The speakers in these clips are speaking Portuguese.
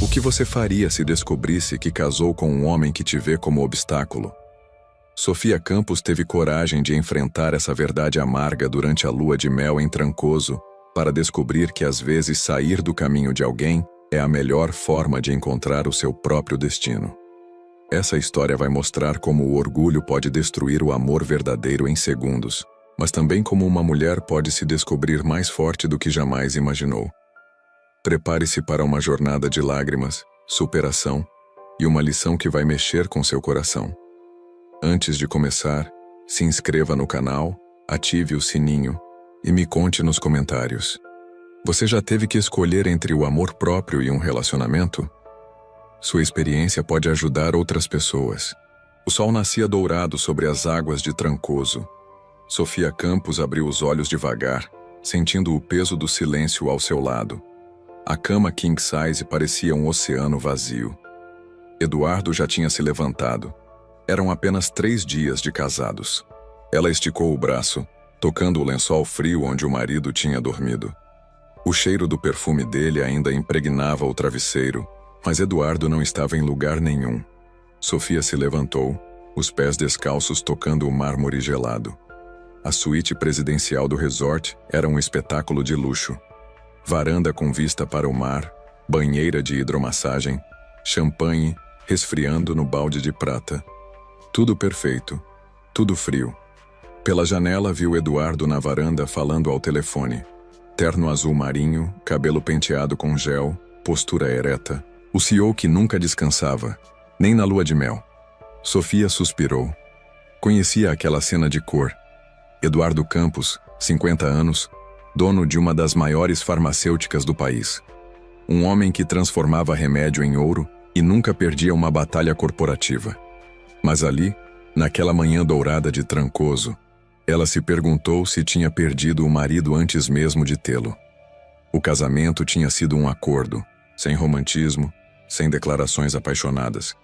O que você faria se descobrisse que casou com um homem que te vê como obstáculo? Sofia Campos teve coragem de enfrentar essa verdade amarga durante a lua de mel em Trancoso, para descobrir que às vezes sair do caminho de alguém é a melhor forma de encontrar o seu próprio destino. Essa história vai mostrar como o orgulho pode destruir o amor verdadeiro em segundos, mas também como uma mulher pode se descobrir mais forte do que jamais imaginou. Prepare-se para uma jornada de lágrimas, superação e uma lição que vai mexer com seu coração. Antes de começar, se inscreva no canal, ative o sininho e me conte nos comentários. Você já teve que escolher entre o amor próprio e um relacionamento? Sua experiência pode ajudar outras pessoas. O sol nascia dourado sobre as águas de Trancoso. Sofia Campos abriu os olhos devagar, sentindo o peso do silêncio ao seu lado. A cama king size parecia um oceano vazio. Eduardo já tinha se levantado. Eram apenas 3 dias de casados. Ela esticou o braço, tocando o lençol frio onde o marido tinha dormido. O cheiro do perfume dele ainda impregnava o travesseiro, mas Eduardo não estava em lugar nenhum. Sofia se levantou, os pés descalços tocando o mármore gelado. A suíte presidencial do resort era um espetáculo de luxo. Varanda com vista para o mar, banheira de hidromassagem, champanhe resfriando no balde de prata. Tudo perfeito, tudo frio. Pela janela viu Eduardo na varanda falando ao telefone. Terno azul marinho, cabelo penteado com gel, postura ereta. O CEO que nunca descansava, nem na lua de mel. Sofia suspirou. Conhecia aquela cena de cor. Eduardo Campos, 50 anos, dono de uma das maiores farmacêuticas do país. Um homem que transformava remédio em ouro e nunca perdia uma batalha corporativa. Mas ali, naquela manhã dourada de Trancoso, ela se perguntou se tinha perdido o marido antes mesmo de tê-lo. O casamento tinha sido um acordo, sem romantismo, sem declarações apaixonadas.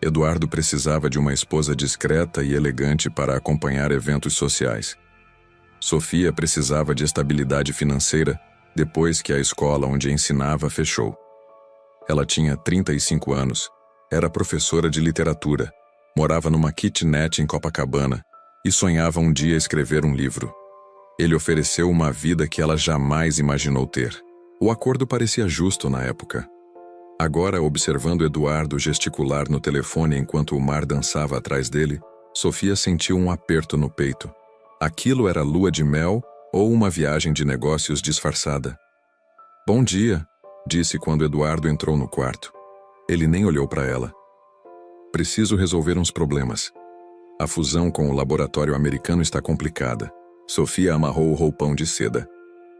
Eduardo precisava de uma esposa discreta e elegante para acompanhar eventos sociais. Sofia precisava de estabilidade financeira depois que a escola onde ensinava fechou. Ela tinha 35 anos, era professora de literatura, morava numa kitnet em Copacabana e sonhava um dia escrever um livro. Ele ofereceu uma vida que ela jamais imaginou ter. O acordo parecia justo na época. Agora, observando Eduardo gesticular no telefone enquanto o mar dançava atrás dele, Sofia sentiu um aperto no peito. Aquilo era lua de mel ou uma viagem de negócios disfarçada? "Bom dia", disse quando Eduardo entrou no quarto. Ele nem olhou para ela. "Preciso resolver uns problemas. A fusão com o laboratório americano está complicada." Sofia amarrou o roupão de seda.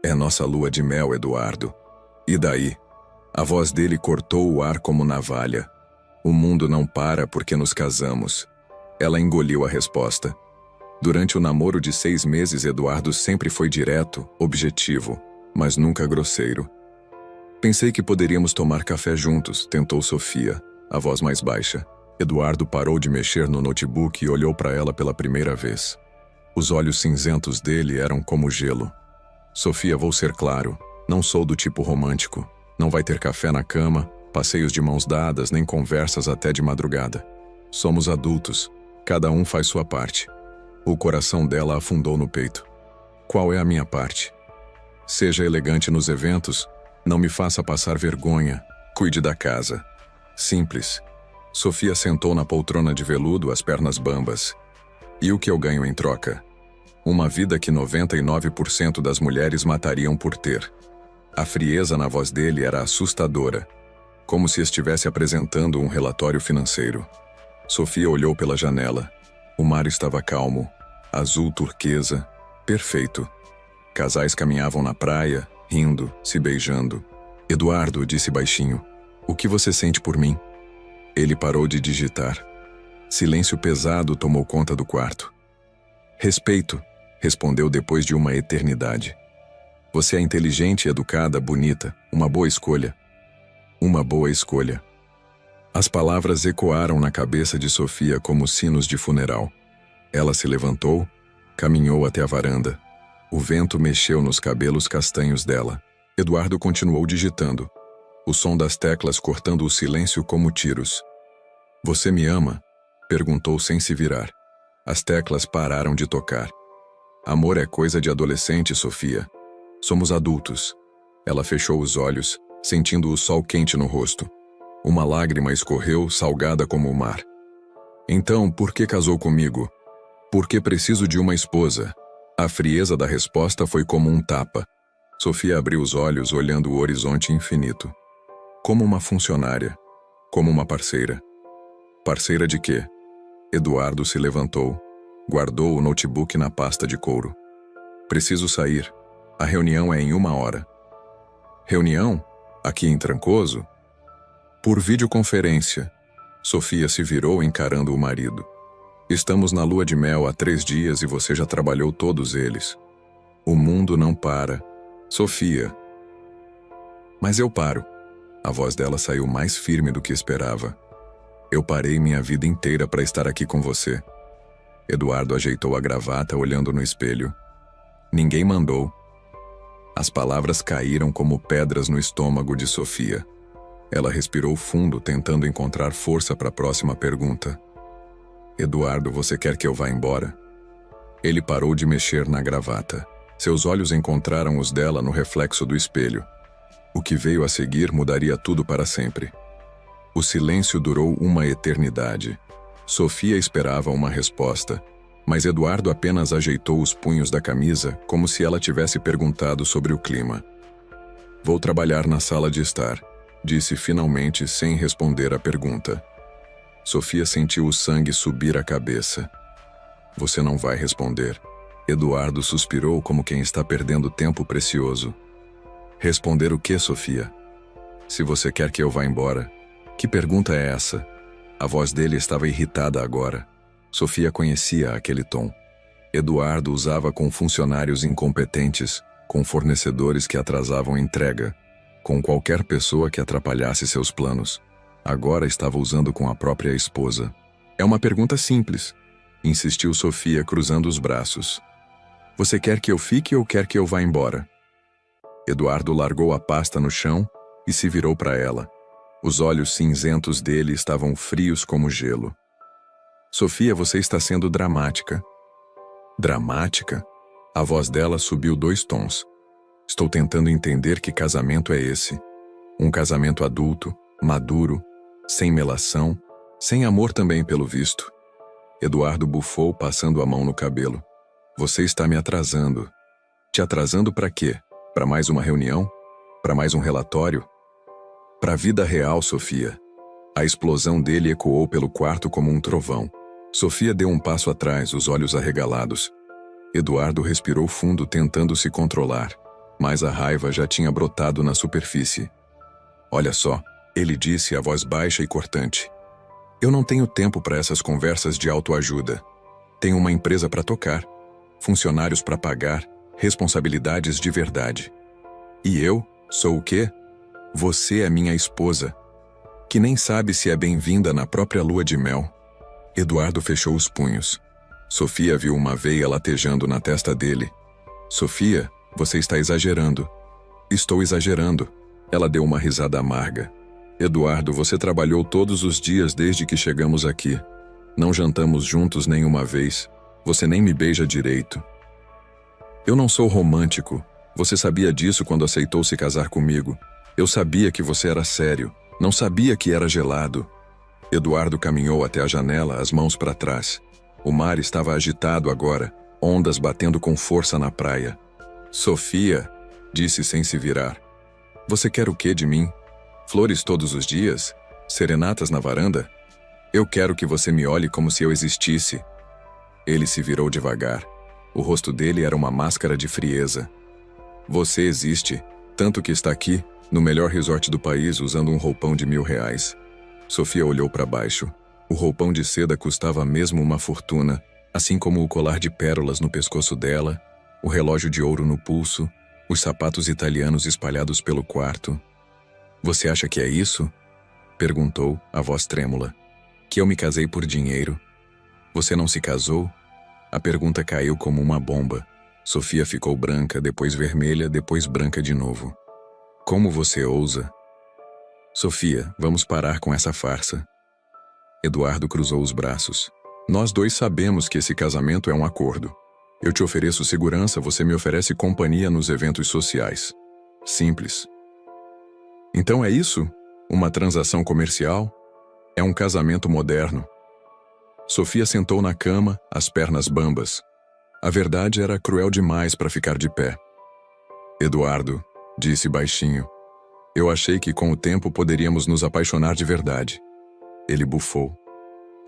"É nossa lua de mel, Eduardo." "E daí?" A voz dele cortou o ar como navalha. "O mundo não para porque nos casamos." Ela engoliu a resposta. Durante o namoro de 6 meses, Eduardo sempre foi direto, objetivo, mas nunca grosseiro. "Pensei que poderíamos tomar café juntos", tentou Sofia, a voz mais baixa. Eduardo parou de mexer no notebook e olhou para ela pela primeira vez. Os olhos cinzentos dele eram como gelo. "Sofia, vou ser claro, não sou do tipo romântico. Não vai ter café na cama, passeios de mãos dadas, nem conversas até de madrugada. Somos adultos, cada um faz sua parte." O coração dela afundou no peito. "Qual é a minha parte?" "Seja elegante nos eventos, não me faça passar vergonha, cuide da casa." Simples. Sofia sentou na poltrona de veludo, as pernas bambas. "E o que eu ganho em troca?" "Uma vida que 99% das mulheres matariam por ter." A frieza na voz dele era assustadora, como se estivesse apresentando um relatório financeiro. Sofia olhou pela janela. O mar estava calmo, azul turquesa, perfeito. Casais caminhavam na praia, rindo, se beijando. "Eduardo", disse baixinho, "o que você sente por mim?" Ele parou de digitar. Silêncio pesado tomou conta do quarto. "Respeito", respondeu depois de uma eternidade. "Você é inteligente, educada, bonita, uma boa escolha." Uma boa escolha. As palavras ecoaram na cabeça de Sofia como sinos de funeral. Ela se levantou, caminhou até a varanda. O vento mexeu nos cabelos castanhos dela. Eduardo continuou digitando. o som das teclas cortando o silêncio como tiros. Você me ama? Perguntou sem se virar. As teclas pararam de tocar. Amor é coisa de adolescente, Sofia. Somos adultos. Ela fechou os olhos, sentindo o sol quente no rosto. Uma lágrima escorreu, salgada como o mar. Então, por que casou comigo? Porque preciso de uma esposa. A frieza da resposta foi como um tapa. Sofia abriu os olhos, olhando o horizonte infinito. Como uma funcionária. Como uma parceira. Parceira de quê? Eduardo se levantou, guardou o notebook na pasta de couro. Preciso sair. A reunião é em 1 hora. Reunião? Aqui em Trancoso? Por videoconferência. Sofia se virou encarando o marido. Estamos na lua de mel há 3 dias e você já trabalhou todos eles. O mundo não para. Sofia. Mas eu paro. A voz dela saiu mais firme do que esperava. Eu parei minha vida inteira para estar aqui com você. Eduardo ajeitou a gravata olhando no espelho. Ninguém mandou. As palavras caíram como pedras no estômago de Sofia. Ela respirou fundo, tentando encontrar força para a próxima pergunta. Eduardo, você quer que eu vá embora? Ele parou de mexer na gravata. Seus olhos encontraram os dela no reflexo do espelho. O que veio a seguir mudaria tudo para sempre. O silêncio durou uma eternidade. Sofia esperava uma resposta, mas Eduardo apenas ajeitou os punhos da camisa como se ela tivesse perguntado sobre o clima. Vou trabalhar na sala de estar, disse finalmente sem responder à pergunta. Sofia sentiu o sangue subir à cabeça. Você não vai responder. Eduardo suspirou como quem está perdendo tempo precioso. Responder o quê, Sofia? Se você quer que eu vá embora. Que pergunta é essa? A voz dele estava irritada agora. Sofia conhecia aquele tom. Eduardo usava com funcionários incompetentes, com fornecedores que atrasavam entrega, com qualquer pessoa que atrapalhasse seus planos. Agora estava usando com a própria esposa. É uma pergunta simples, insistiu Sofia cruzando os braços. Você quer que eu fique ou quer que eu vá embora? Eduardo largou a pasta no chão e se virou para ela. Os olhos cinzentos dele estavam frios como gelo. Sofia, você está sendo dramática. Dramática? A voz dela subiu 2 tons. Estou tentando entender que casamento é esse. Um casamento adulto, maduro, sem melação, sem amor também pelo visto. Eduardo bufou, passando a mão no cabelo. Você está me atrasando. Te atrasando para quê? Para mais uma reunião? Para mais um relatório? Para a vida real, Sofia. A explosão dele ecoou pelo quarto como um trovão. Sofia deu um passo atrás, os olhos arregalados. Eduardo respirou fundo, tentando se controlar, mas a raiva já tinha brotado na superfície. Olha só, ele disse, a voz baixa e cortante. Eu não tenho tempo para essas conversas de autoajuda. Tenho uma empresa para tocar, funcionários para pagar, responsabilidades de verdade. E eu, sou o quê? Você é minha esposa, que nem sabe se é bem-vinda na própria lua de mel. Eduardo fechou os punhos. Sofia viu uma veia latejando na testa dele. Sofia, você está exagerando. Estou exagerando. Ela deu uma risada amarga. Eduardo, você trabalhou todos os dias desde que chegamos aqui. Não jantamos juntos nenhuma vez. Você nem me beija direito. Eu não sou romântico. Você sabia disso quando aceitou se casar comigo. Eu sabia que você era sério. Não sabia que era gelado. Eduardo caminhou até a janela, as mãos para trás. O mar estava agitado agora, ondas batendo com força na praia. Sofia, disse sem se virar. Você quer o quê de mim? Flores todos os dias? Serenatas na varanda? Eu quero que você me olhe como se eu existisse. Ele se virou devagar. O rosto dele era uma máscara de frieza. Você existe, tanto que está aqui, no melhor resort do país, usando um roupão de R$1.000. Sofia olhou para baixo. O roupão de seda custava mesmo uma fortuna, assim como o colar de pérolas no pescoço dela, o relógio de ouro no pulso, os sapatos italianos espalhados pelo quarto. Você acha que é isso? Perguntou, a voz trêmula. Que eu me casei por dinheiro. Você não se casou? A pergunta caiu como uma bomba. Sofia ficou branca, depois vermelha, depois branca de novo. Como você ousa? Sofia, vamos parar com essa farsa. Eduardo cruzou os braços. Nós dois sabemos que esse casamento é um acordo. Eu te ofereço segurança, você me oferece companhia nos eventos sociais. Simples. Então é isso? Uma transação comercial? É um casamento moderno. Sofia sentou na cama, as pernas bambas. A verdade era cruel demais para ficar de pé. Eduardo, disse baixinho, eu achei que com o tempo poderíamos nos apaixonar de verdade. Ele bufou.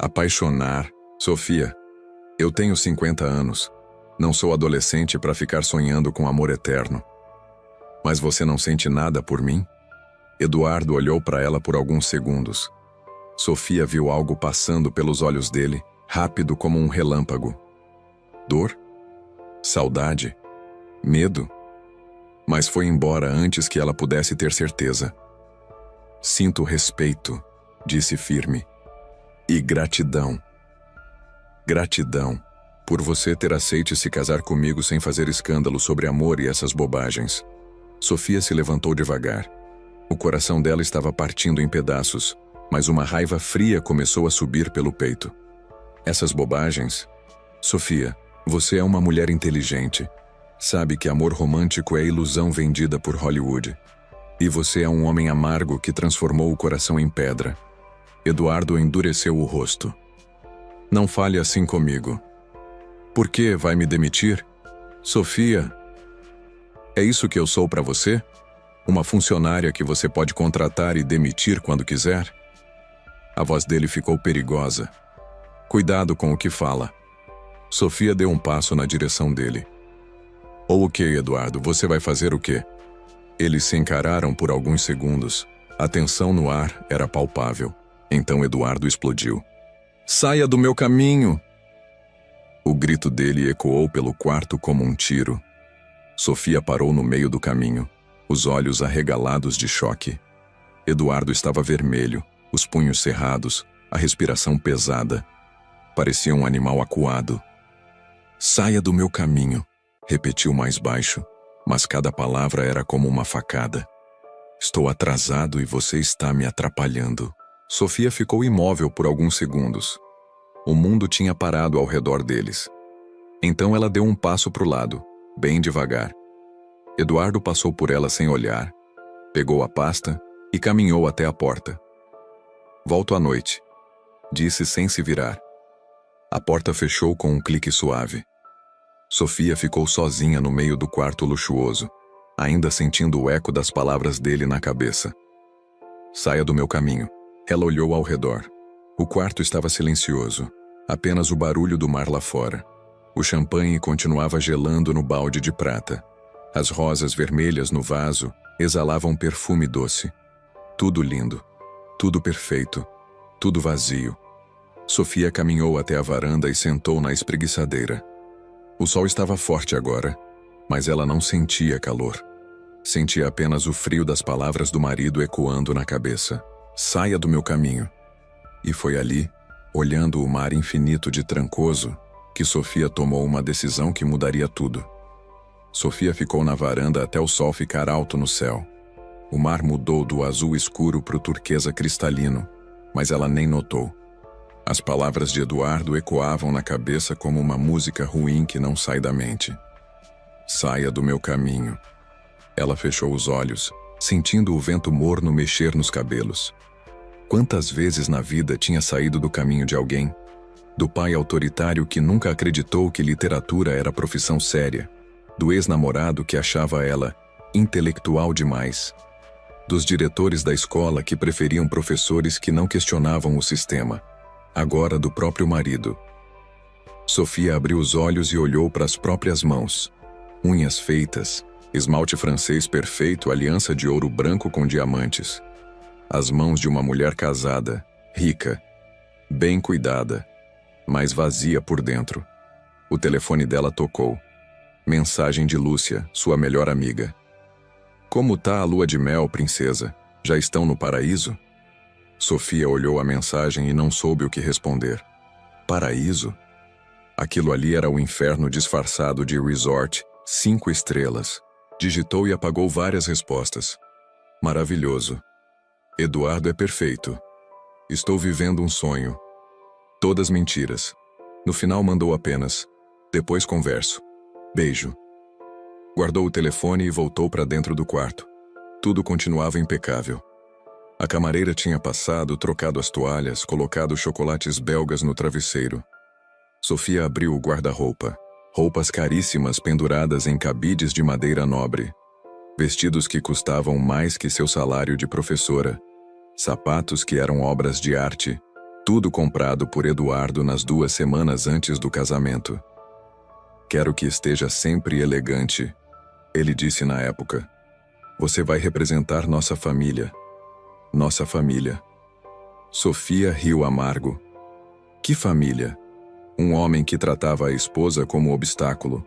Apaixonar? Sofia, eu tenho 50 anos. Não sou adolescente para ficar sonhando com amor eterno. Mas você não sente nada por mim? Eduardo olhou para ela por alguns segundos. Sofia viu algo passando pelos olhos dele, rápido como um relâmpago. Dor? Saudade? Medo? Mas foi embora antes que ela pudesse ter certeza. Sinto respeito, disse firme. E gratidão. Gratidão por você ter aceito se casar comigo sem fazer escândalo sobre amor e essas bobagens. Sofia se levantou devagar. O coração dela estava partindo em pedaços, mas uma raiva fria começou a subir pelo peito. Essas bobagens? Sofia, você é uma mulher inteligente. Sabe que amor romântico é ilusão vendida por Hollywood. E você é um homem amargo que transformou o coração em pedra. Eduardo endureceu o rosto. Não fale assim comigo. Por que vai me demitir? Sofia, é isso que eu sou para você? Uma funcionária que você pode contratar e demitir quando quiser? A voz dele ficou perigosa. Cuidado com o que fala. Sofia deu um passo na direção dele. Ou o que, Eduardo? Você vai fazer o quê? Eles se encararam por alguns segundos. A tensão no ar era palpável. Então Eduardo explodiu. Saia do meu caminho! O grito dele ecoou pelo quarto como um tiro. Sofia parou no meio do caminho, os olhos arregalados de choque. Eduardo estava vermelho, os punhos cerrados, a respiração pesada. Parecia um animal acuado. Saia do meu caminho, repetiu mais baixo, mas cada palavra era como uma facada. Estou atrasado e você está me atrapalhando. Sofia ficou imóvel por alguns segundos. O mundo tinha parado ao redor deles. Então ela deu um passo para o lado, bem devagar. Eduardo passou por ela sem olhar, pegou a pasta e caminhou até a porta. Volto à noite, disse sem se virar. A porta fechou com um clique suave. Sofia ficou sozinha no meio do quarto luxuoso, ainda sentindo o eco das palavras dele na cabeça. Saia do meu caminho. Ela olhou ao redor. O quarto estava silencioso, apenas o barulho do mar lá fora. O champanhe continuava gelando no balde de prata. As rosas vermelhas no vaso exalavam perfume doce. Tudo lindo, tudo perfeito, tudo vazio. Sofia caminhou até a varanda e sentou na espreguiçadeira. O sol estava forte agora, mas ela não sentia calor. Sentia apenas o frio das palavras do marido ecoando na cabeça. Saia do meu caminho. E foi ali, olhando o mar infinito de Trancoso, que Sofia tomou uma decisão que mudaria tudo. Sofia ficou na varanda até o sol ficar alto no céu. O mar mudou do azul escuro para o turquesa cristalino, mas ela nem notou. As palavras de Eduardo ecoavam na cabeça como uma música ruim que não sai da mente. Saia do meu caminho. Ela fechou os olhos, sentindo o vento morno mexer nos cabelos. Quantas vezes na vida tinha saído do caminho de alguém? Do pai autoritário que nunca acreditou que literatura era profissão séria. Do ex-namorado que achava ela intelectual demais. Dos diretores da escola que preferiam professores que não questionavam o sistema. Agora do próprio marido. Sofia abriu os olhos e olhou para as próprias mãos. Unhas feitas, esmalte francês perfeito, aliança de ouro branco com diamantes. As mãos de uma mulher casada, rica, bem cuidada, mas vazia por dentro. O telefone dela tocou. Mensagem de Lúcia, sua melhor amiga. Como tá a lua de mel, princesa? Já estão no paraíso? Sofia olhou a mensagem e não soube o que responder. Paraíso? Aquilo ali era o inferno disfarçado de resort, 5 estrelas. Digitou e apagou várias respostas. Maravilhoso. Eduardo é perfeito. Estou vivendo um sonho. Todas mentiras. No final mandou apenas: depois converso. Beijo. Guardou o telefone e voltou para dentro do quarto. Tudo continuava impecável. A camareira tinha passado, trocado as toalhas, colocado chocolates belgas no travesseiro. Sofia abriu o guarda-roupa. Roupas caríssimas penduradas em cabides de madeira nobre. Vestidos que custavam mais que seu salário de professora. Sapatos que eram obras de arte. Tudo comprado por Eduardo nas 2 semanas antes do casamento. Quero que esteja sempre elegante, ele disse na época. Você vai representar nossa família. Nossa família. Sofia riu amargo. Que família? Um homem que tratava a esposa como obstáculo.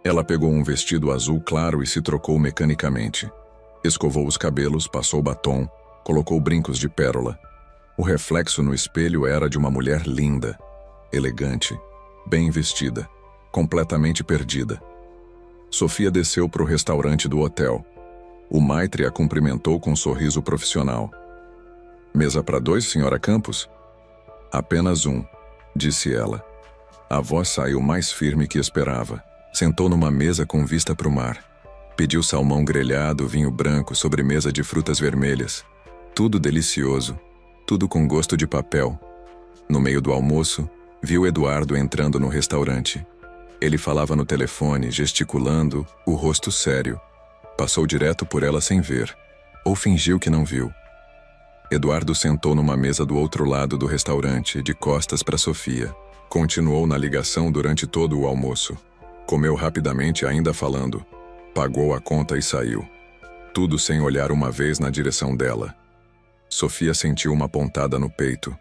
Ela pegou um vestido azul claro e se trocou mecanicamente. Escovou os cabelos, passou batom, colocou brincos de pérola. O reflexo no espelho era de uma mulher linda, elegante, bem vestida, completamente perdida. Sofia desceu para o restaurante do hotel. O maitre a cumprimentou com um sorriso profissional. Mesa para 2, senhora Campos? Apenas um, disse ela. A voz saiu mais firme que esperava. Sentou numa mesa com vista para o mar. Pediu salmão grelhado, vinho branco, sobremesa de frutas vermelhas. Tudo delicioso, tudo com gosto de papel. No meio do almoço, viu Eduardo entrando no restaurante. Ele falava no telefone, gesticulando, o rosto sério. Passou direto por ela sem ver, ou fingiu que não viu. Eduardo sentou numa mesa do outro lado do restaurante, de costas para Sofia. Continuou na ligação durante todo o almoço. Comeu rapidamente, ainda falando. Pagou a conta e saiu. Tudo sem olhar uma vez na direção dela. Sofia sentiu uma pontada no peito.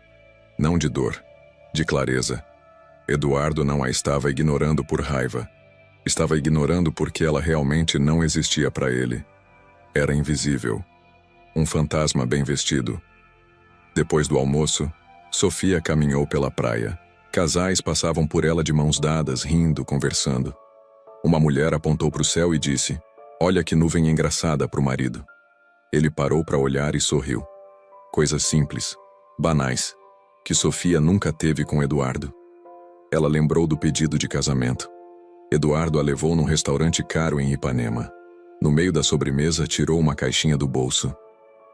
Não de dor, de clareza. Eduardo não a estava ignorando por raiva. Estava ignorando porque ela realmente não existia para ele. Era invisível. Um fantasma bem vestido. Depois do almoço, Sofia caminhou pela praia. Casais passavam por ela de mãos dadas, rindo, conversando. Uma mulher apontou para o céu e disse: "Olha que nuvem engraçada", para o marido. Ele parou para olhar e sorriu. Coisas simples, banais, que Sofia nunca teve com Eduardo. Ela lembrou do pedido de casamento. Eduardo a levou num restaurante caro em Ipanema. No meio da sobremesa, tirou uma caixinha do bolso.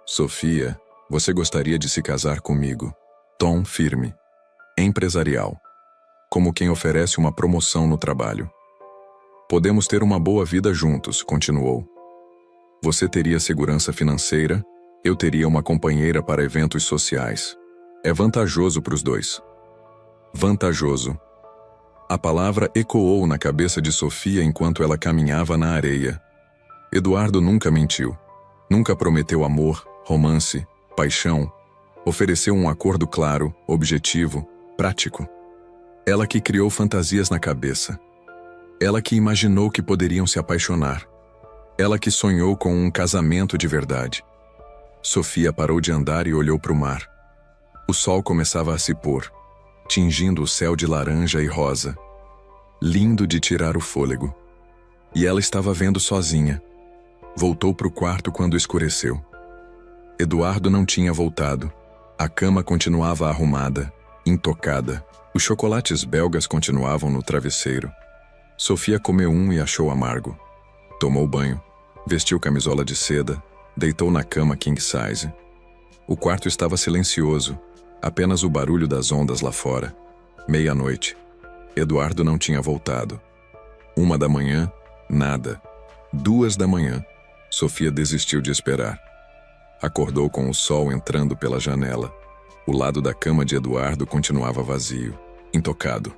"Sofia, você gostaria de se casar comigo?" Tom firme. Empresarial. Como quem oferece uma promoção no trabalho. "Podemos ter uma boa vida juntos", continuou. "Você teria segurança financeira, eu teria uma companheira para eventos sociais. É vantajoso para os dois." Vantajoso. A palavra ecoou na cabeça de Sofia enquanto ela caminhava na areia. Eduardo nunca mentiu. Nunca prometeu amor, romance, paixão. Ofereceu um acordo claro, objetivo, prático. Ela que criou fantasias na cabeça. Ela que imaginou que poderiam se apaixonar. Ela que sonhou com um casamento de verdade. Sofia parou de andar e olhou para o mar. O sol começava a se pôr, tingindo o céu de laranja e rosa. Lindo de tirar o fôlego. E ela estava vendo sozinha. Voltou para o quarto quando escureceu. Eduardo não tinha voltado. A cama continuava arrumada, intocada. Os chocolates belgas continuavam no travesseiro. Sofia comeu um e achou amargo. Tomou banho, vestiu camisola de seda, deitou na cama king size. O quarto estava silencioso, apenas o barulho das ondas lá fora. 00:30. Eduardo não tinha voltado. 1 da manhã, nada. 2 da manhã, Sofia desistiu de esperar. Acordou com o sol entrando pela janela. O lado da cama de Eduardo continuava vazio, intocado.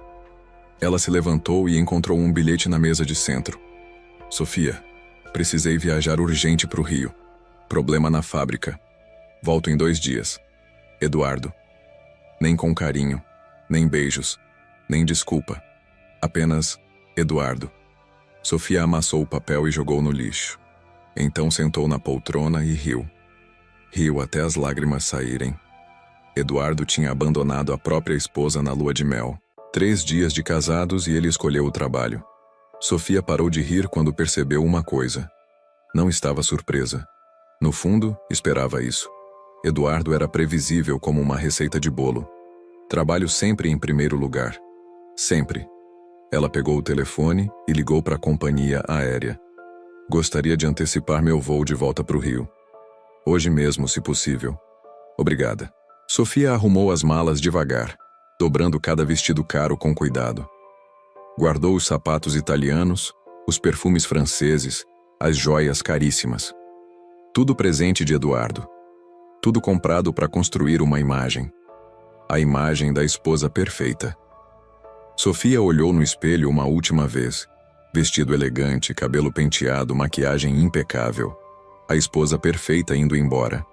Ela se levantou e encontrou um bilhete na mesa de centro. "Sofia, precisei viajar urgente para o Rio. Problema na fábrica. Volto em 2 dias. Eduardo." Nem com carinho, nem beijos, nem desculpa. Apenas Eduardo. Sofia amassou o papel e jogou no lixo. Então sentou na poltrona e riu. Riu até as lágrimas saírem. Eduardo tinha abandonado a própria esposa na lua de mel. 3 dias de casados e ele escolheu o trabalho. Sofia parou de rir quando percebeu uma coisa. Não estava surpresa. No fundo, esperava isso. Eduardo era previsível como uma receita de bolo. Trabalho sempre em primeiro lugar. Sempre. Ela pegou o telefone e ligou para a companhia aérea. Gostaria de antecipar meu voo de volta para o Rio. Hoje mesmo, se possível. Obrigada. Sofia arrumou as malas devagar, dobrando cada vestido caro com cuidado. Guardou os sapatos italianos, os perfumes franceses, as joias caríssimas. Tudo presente de Eduardo. Tudo comprado para construir uma imagem. A imagem da esposa perfeita. Sofia olhou no espelho uma última vez. Vestido elegante, cabelo penteado, maquiagem impecável. A esposa perfeita indo embora.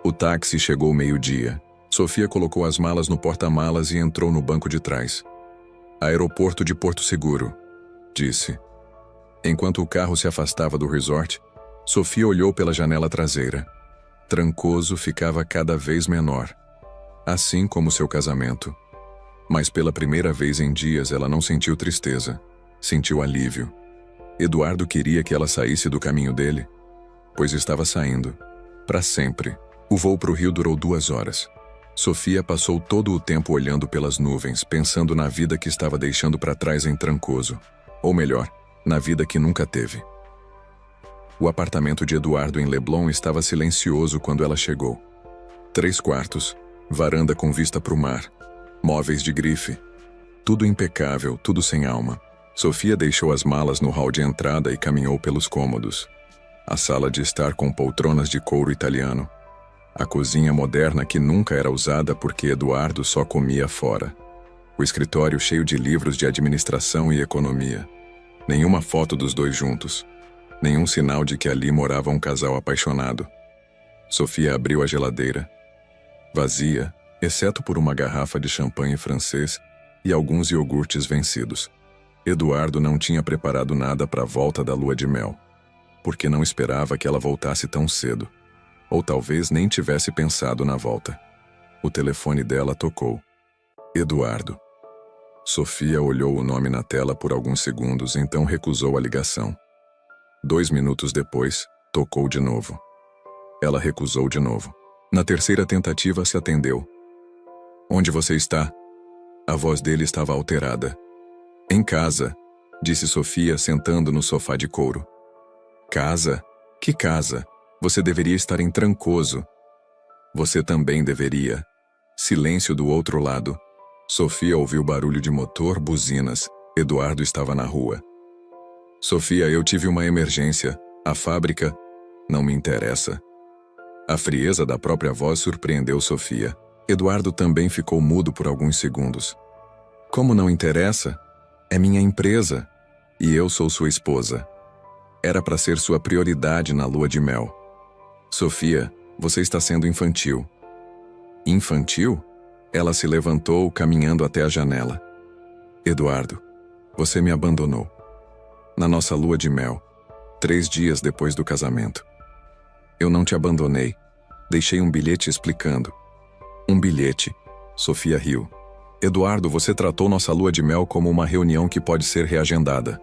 O táxi chegou meio-dia. Sofia colocou as malas no porta-malas e entrou no banco de trás. Aeroporto de Porto Seguro, disse. Enquanto o carro se afastava do resort, Sofia olhou pela janela traseira. Trancoso ficava cada vez menor, assim como seu casamento. Mas pela primeira vez em dias ela não sentiu tristeza, sentiu alívio. Eduardo queria que ela saísse do caminho dele, pois estava saindo, para sempre. O voo para o Rio durou 2 horas. Sofia passou todo o tempo olhando pelas nuvens, pensando na vida que estava deixando para trás em Trancoso. Ou melhor, na vida que nunca teve. O apartamento de Eduardo em Leblon estava silencioso quando ela chegou. 3 quartos, varanda com vista para o mar, móveis de grife. Tudo impecável, tudo sem alma. Sofia deixou as malas no hall de entrada e caminhou pelos cômodos. A sala de estar com poltronas de couro italiano. A cozinha moderna que nunca era usada porque Eduardo só comia fora. O escritório cheio de livros de administração e economia. Nenhuma foto dos dois juntos. Nenhum sinal de que ali morava um casal apaixonado. Sofia abriu a geladeira. Vazia, exceto por uma garrafa de champanhe francês e alguns iogurtes vencidos. Eduardo não tinha preparado nada para a volta da lua de mel, porque não esperava que ela voltasse tão cedo. Ou talvez nem tivesse pensado na volta. O telefone dela tocou. Eduardo. Sofia olhou o nome na tela por alguns segundos, então recusou a ligação. 2 minutos depois, tocou de novo. Ela recusou de novo. Na terceira tentativa, se atendeu. Onde você está? A voz dele estava alterada. Em casa, disse Sofia, sentando no sofá de couro. Casa? Que casa? Você deveria estar em Trancoso. Você também deveria. Silêncio do outro lado. Sofia ouviu barulho de motor, buzinas. Eduardo estava na rua. Sofia, eu tive uma emergência. A fábrica... Não me interessa. A frieza da própria voz surpreendeu Sofia. Eduardo também ficou mudo por alguns segundos. Como não interessa? É minha empresa. E eu sou sua esposa. Era para ser sua prioridade na lua de mel. Sofia, você está sendo infantil. Infantil? Ela se levantou, caminhando até a janela. Eduardo, você me abandonou. Na nossa lua de mel, 3 dias depois do casamento. Eu não te abandonei. Deixei um bilhete explicando. Um bilhete. Sofia riu. Eduardo, você tratou nossa lua de mel como uma reunião que pode ser reagendada.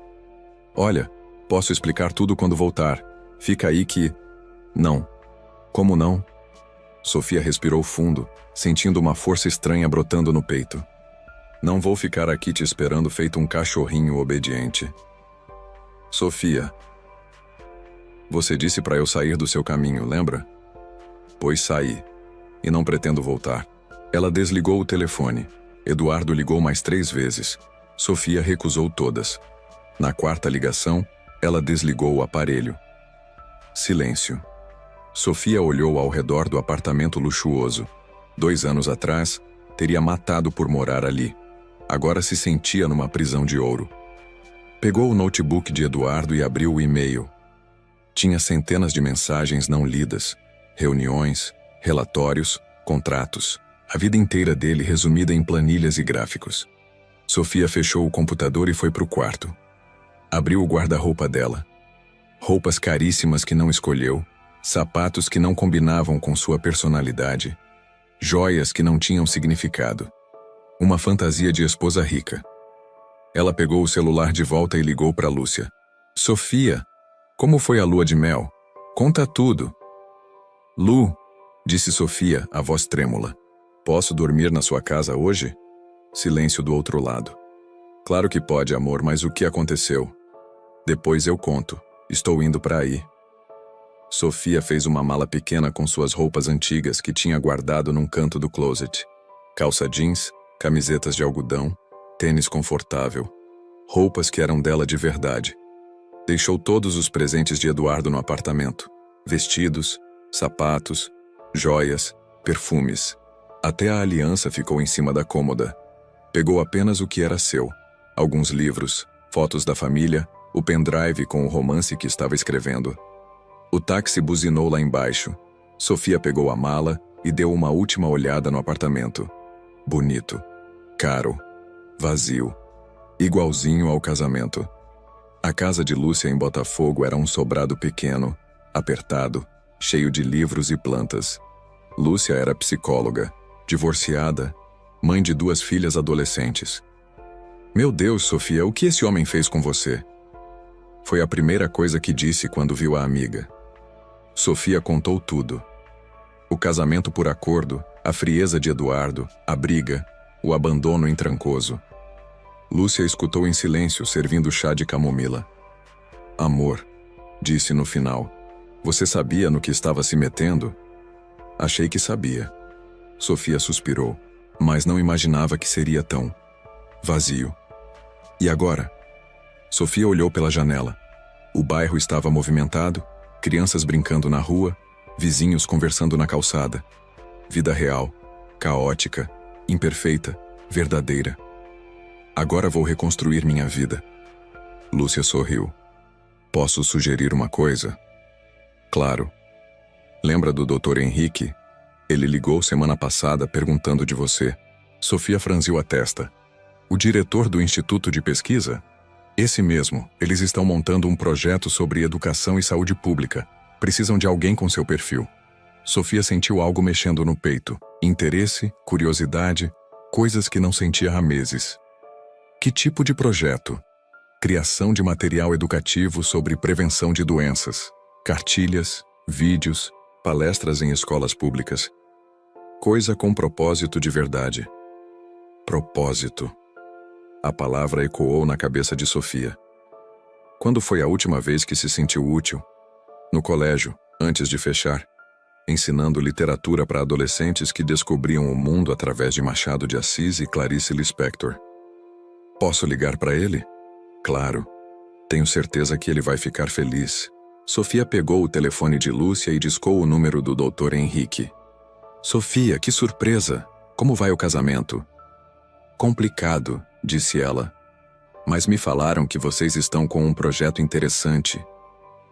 Olha, posso explicar tudo quando voltar. Fica aí que... Não. Como não? Sofia respirou fundo, sentindo uma força estranha brotando no peito. Não vou ficar aqui te esperando feito um cachorrinho obediente. Sofia. Você disse para eu sair do seu caminho, lembra? Pois saí. E não pretendo voltar. Ela desligou o telefone. Eduardo ligou mais 3 vezes. Sofia recusou todas. Na 4ª ligação, ela desligou o aparelho. Silêncio. Sofia olhou ao redor do apartamento luxuoso. 2 anos atrás, teria matado por morar ali. Agora se sentia numa prisão de ouro. Pegou o notebook de Eduardo e abriu o e-mail. Tinha centenas de mensagens não lidas, reuniões, relatórios, contratos. A vida inteira dele resumida em planilhas e gráficos. Sofia fechou o computador e foi para o quarto. Abriu o guarda-roupa dela. Roupas caríssimas que não escolheu, sapatos que não combinavam com sua personalidade, joias que não tinham significado. Uma fantasia de esposa rica. Ela pegou o celular de volta e ligou para Lúcia. Sofia, como foi a lua de mel? Conta tudo. Lu, Disse Sofia, a voz trêmula. Posso dormir na sua casa hoje? Silêncio do outro lado. Claro que pode, amor, mas o que aconteceu? Depois eu conto. Estou indo para aí. Sofia fez uma mala pequena com suas roupas antigas que tinha guardado num canto do closet. Calça jeans, camisetas de algodão, tênis confortável. Roupas que eram dela de verdade. Deixou todos os presentes de Eduardo no apartamento. Vestidos, sapatos, joias, perfumes. Até a aliança ficou em cima da cômoda. Pegou apenas o que era seu. Alguns livros, fotos da família, o pendrive com o romance que estava escrevendo. O táxi buzinou lá embaixo. Sofia pegou a mala e deu uma última olhada no apartamento. Bonito, caro, vazio, igualzinho ao casamento. A casa de Lúcia em Botafogo era um sobrado pequeno, apertado, cheio de livros e plantas. Lúcia era psicóloga, divorciada, mãe de 2 filhas adolescentes. Meu Deus, Sofia, o que esse homem fez com você? Foi a primeira coisa que disse quando viu a amiga. Sofia contou tudo. O casamento por acordo, a frieza de Eduardo, a briga, o abandono em Trancoso. Lúcia escutou em silêncio, servindo chá de camomila. Amor, disse no final, você sabia no que estava se metendo? Achei que sabia. Sofia suspirou, mas não imaginava que seria tão vazio. E agora? Sofia olhou pela janela. O bairro estava movimentado, crianças brincando na rua, vizinhos conversando na calçada. Vida real, caótica, imperfeita, verdadeira. Agora vou reconstruir minha vida. Lúcia sorriu. Posso sugerir uma coisa? Claro. Lembra do Dr. Henrique? Ele ligou semana passada perguntando de você. Sofia franziu a testa. O diretor do Instituto de Pesquisa? Esse mesmo. Eles estão montando um projeto sobre educação e saúde pública. Precisam de alguém com seu perfil. Sofia sentiu algo mexendo no peito. Interesse, curiosidade, coisas que não sentia há meses. Que tipo de projeto? Criação de material educativo sobre prevenção de doenças. Cartilhas, vídeos, palestras em escolas públicas. Coisa com propósito de verdade. Propósito. A palavra ecoou na cabeça de Sofia. Quando foi a última vez que se sentiu útil? No colégio, antes de fechar, ensinando literatura para adolescentes que descobriam o mundo através de Machado de Assis e Clarice Lispector. Posso ligar para ele? Claro. Tenho certeza que ele vai ficar feliz. Sofia pegou o telefone de Lúcia e discou o número do Dr. Henrique. Sofia, que surpresa! Como vai o casamento? Complicado, disse ela. Mas me falaram que vocês estão com um projeto interessante.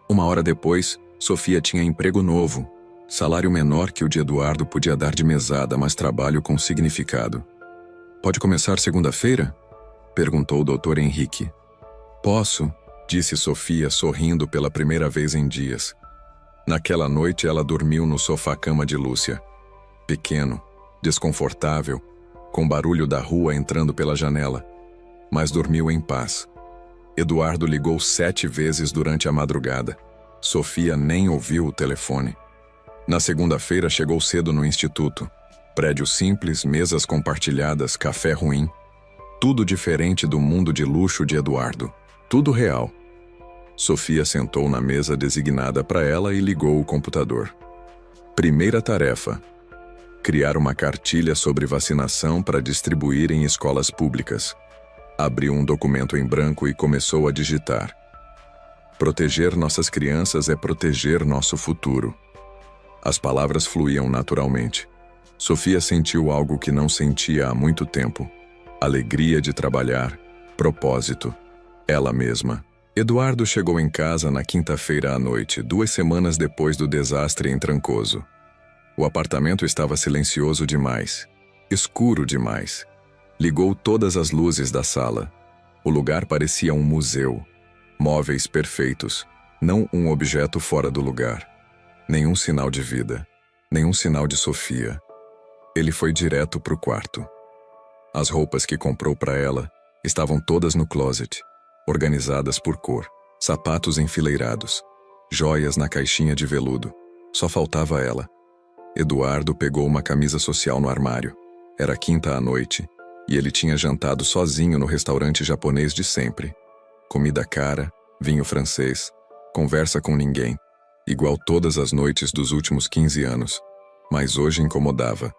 Uma hora depois, Sofia tinha emprego novo. Salário menor que o de Eduardo podia dar de mesada, mas trabalho com significado. Pode começar segunda-feira? Perguntou o Dr. Henrique. Posso, disse Sofia, sorrindo pela primeira vez em dias. Naquela noite ela dormiu no sofá-cama de Lúcia. Pequeno, desconfortável, com barulho da rua entrando pela janela. Mas dormiu em paz. Eduardo ligou 7 vezes durante a madrugada. Sofia nem ouviu o telefone. Na segunda-feira chegou cedo no instituto. Prédio simples, mesas compartilhadas, café ruim. Tudo diferente do mundo de luxo de Eduardo. Tudo real. Sofia sentou na mesa designada para ela e ligou o computador. Primeira tarefa: criar uma cartilha sobre vacinação para distribuir em escolas públicas. Abriu um documento em branco e começou a digitar. Proteger nossas crianças é proteger nosso futuro. As palavras fluíam naturalmente. Sofia sentiu algo que não sentia há muito tempo. Alegria de trabalhar, propósito, ela mesma. Eduardo chegou em casa na quinta-feira à noite, 2 semanas depois do desastre em Trancoso. O apartamento estava silencioso demais, escuro demais. Ligou todas as luzes da sala. O lugar parecia um museu. Móveis perfeitos, não um objeto fora do lugar. Nenhum sinal de vida, nenhum sinal de Sofia. Ele foi direto para o quarto. As roupas que comprou para ela estavam todas no closet, organizadas por cor, sapatos enfileirados, joias na caixinha de veludo. Só faltava ela. Eduardo pegou uma camisa social no armário. Era quinta à noite, e ele tinha jantado sozinho no restaurante japonês de sempre. Comida cara, vinho francês, conversa com ninguém, igual todas as noites dos últimos 15 anos. Mas hoje incomodava.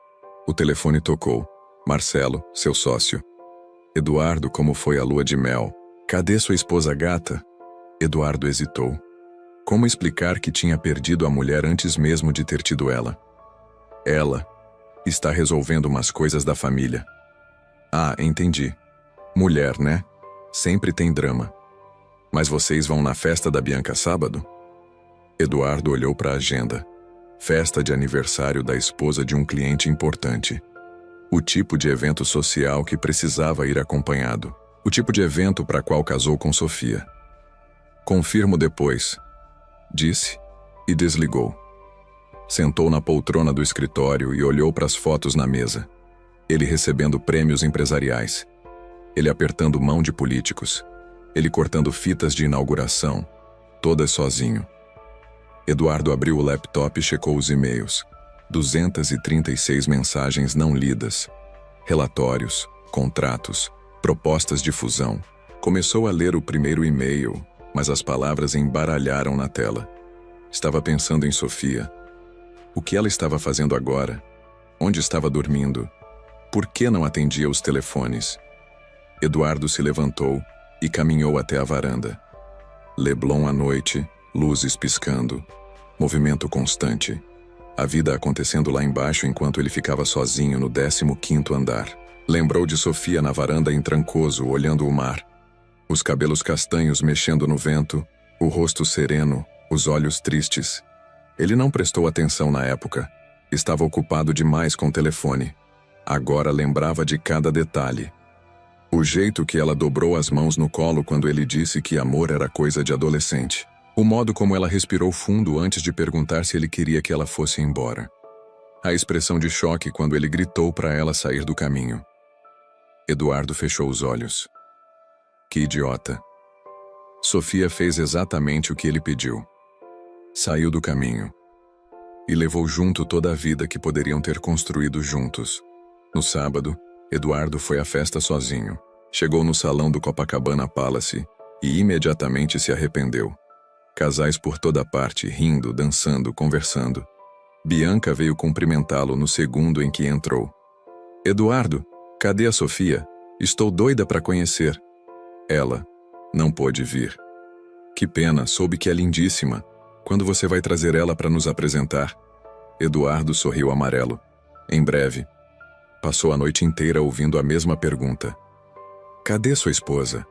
O telefone tocou. Marcelo, seu sócio. Eduardo, como foi a lua de mel? Cadê sua esposa gata? Eduardo hesitou. Como explicar que tinha perdido a mulher antes mesmo de ter tido ela? Ela está resolvendo umas coisas da família. Ah, entendi. Mulher, né? Sempre tem drama. Mas vocês vão na festa da Bianca sábado? Eduardo olhou para a agenda. Festa de aniversário da esposa de um cliente importante. O tipo de evento social que precisava ir acompanhado. O tipo de evento para qual casou com Sofia. Confirmo depois, disse e desligou. Sentou na poltrona do escritório e olhou para as fotos na mesa. Ele recebendo prêmios empresariais. Ele apertando mão de políticos. Ele cortando fitas de inauguração. Todas sozinho. Eduardo abriu o laptop e checou os e-mails. 236 mensagens não lidas. Relatórios, contratos, propostas de fusão. Começou a ler o primeiro e-mail, mas as palavras embaralharam na tela. Estava pensando em Sofia. O que ela estava fazendo agora? Onde estava dormindo? Por que não atendia os telefones? Eduardo se levantou e caminhou até a varanda. Leblon à noite, luzes piscando, movimento constante. A vida acontecendo lá embaixo enquanto ele ficava sozinho no 15º andar. Lembrou de Sofia na varanda em Trancoso, olhando o mar. Os cabelos castanhos mexendo no vento, o rosto sereno, os olhos tristes. Ele não prestou atenção na época. Estava ocupado demais com o telefone. Agora lembrava de cada detalhe. O jeito que ela dobrou as mãos no colo quando ele disse que amor era coisa de adolescente. O modo como ela respirou fundo antes de perguntar se ele queria que ela fosse embora. A expressão de choque quando ele gritou para ela sair do caminho. Eduardo fechou os olhos. Que idiota. Sofia fez exatamente o que ele pediu. Saiu do caminho. E levou junto toda a vida que poderiam ter construído juntos. No sábado, Eduardo foi à festa sozinho. Chegou no salão do Copacabana Palace e imediatamente se arrependeu. Casais por toda parte, rindo, dançando, conversando. Bianca veio cumprimentá-lo no segundo em que entrou. Eduardo, cadê a Sofia? Estou doida para conhecer. Ela não pôde vir. Que pena, soube que é lindíssima. Quando você vai trazer ela para nos apresentar? Eduardo sorriu amarelo. Em breve. Passou a noite inteira ouvindo a mesma pergunta. Cadê sua esposa?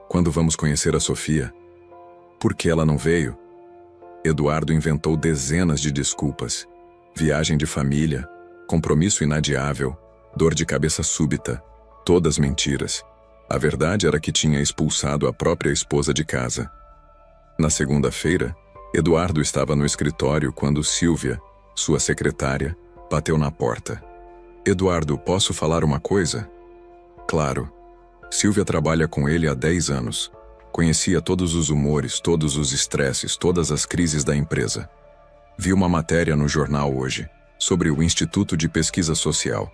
Quando vamos conhecer a Sofia? Por que ela não veio? Eduardo inventou dezenas de desculpas. Viagem de família, compromisso inadiável, dor de cabeça súbita, todas mentiras. A verdade era que tinha expulsado a própria esposa de casa. Na segunda-feira, Eduardo estava no escritório quando Silvia, sua secretária, bateu na porta. Eduardo, posso falar uma coisa? Claro. Silvia trabalha com ele há 10 anos. Conhecia todos os humores, todos os estresses, todas as crises da empresa. Vi uma matéria no jornal hoje, sobre o Instituto de Pesquisa Social.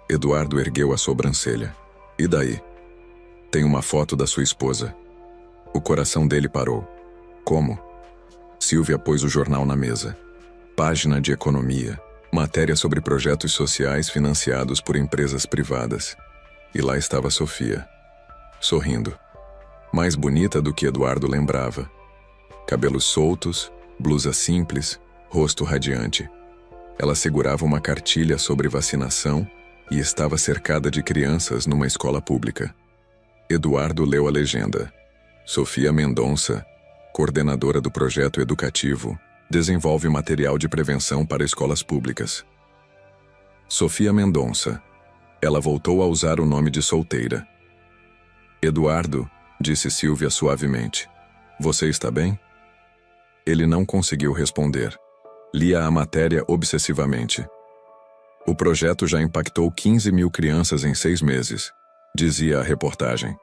Eduardo ergueu a sobrancelha. E daí? Tem uma foto da sua esposa. O coração dele parou. Como? Silvia pôs o jornal na mesa. Página de economia. Matéria sobre projetos sociais financiados por empresas privadas. E lá estava Sofia, sorrindo. Mais bonita do que Eduardo lembrava. Cabelos soltos, blusa simples, rosto radiante. Ela segurava uma cartilha sobre vacinação e estava cercada de crianças numa escola pública. Eduardo leu a legenda. Sofia Mendonça, coordenadora do projeto educativo, desenvolve material de prevenção para escolas públicas. Sofia Mendonça. Ela voltou a usar o nome de solteira. Eduardo, disse Silvia suavemente. Você está bem? Ele não conseguiu responder. Lia a matéria obsessivamente. O projeto já impactou 15.000 crianças em 6 meses, dizia a reportagem.